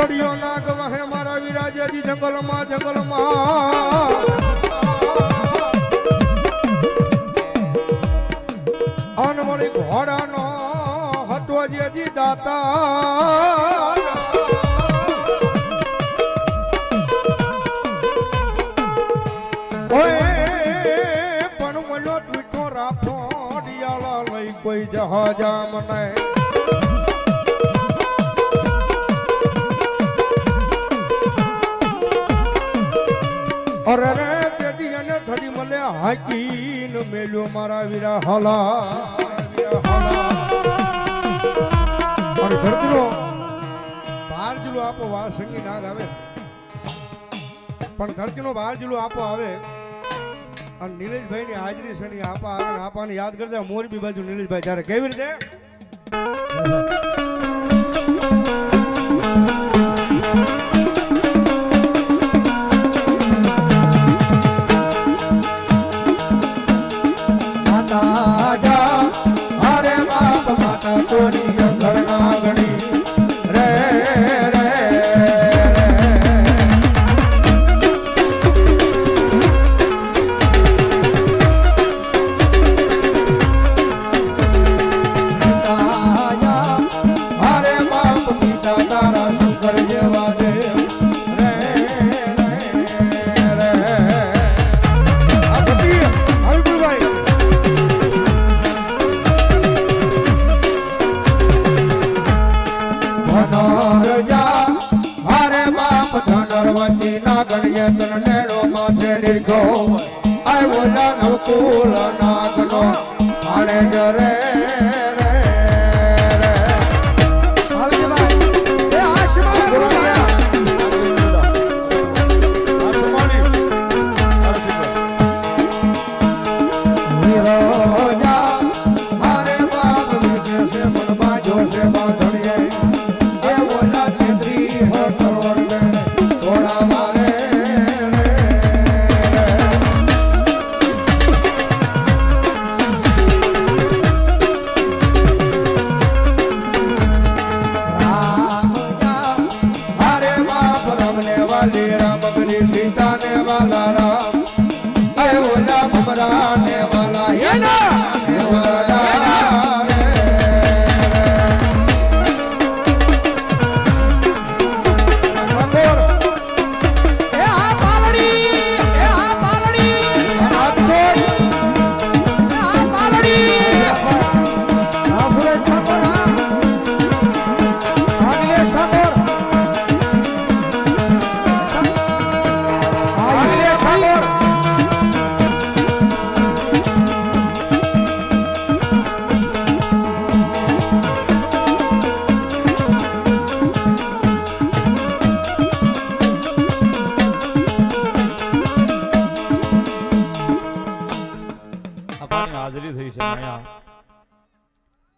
સડિયો નાગ વહે મારા વિરાજજી જંગલમાં અનવળી ઘોડાનો હતો જેજી દાતા પણ મળ્યો મીઠો રાખો ડિયાળા લઈ કોઈ જહાજા મને અરે રે પેટી અને થડી મને હાકીન મેલ્યો મારા વીરા હલા અને ધરતીનો બાર જિલ્લો આપો વા સંગી નાગ આવે પણ ધરતીનો બાર જિલ્લો આપો આવે અને નીલેશભાઈ ની હાજરી છે આપા આવે આપાને યાદ કરતા મોરબી બાજુ નીલેશભાઈ જ્યારે કેવી રીતે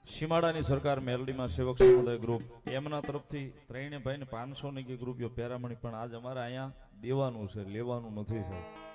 સીમાડાની સરકાર મેલડીમાં સેવક સમુદાય ગ્રુપ એમના તરફથી ત્રણે ભાઈને 500 ની ગ્રુપ પેરામણી પણ આજ અમારે અહીંયા દેવાનું છે લેવાનું નથી સાહેબ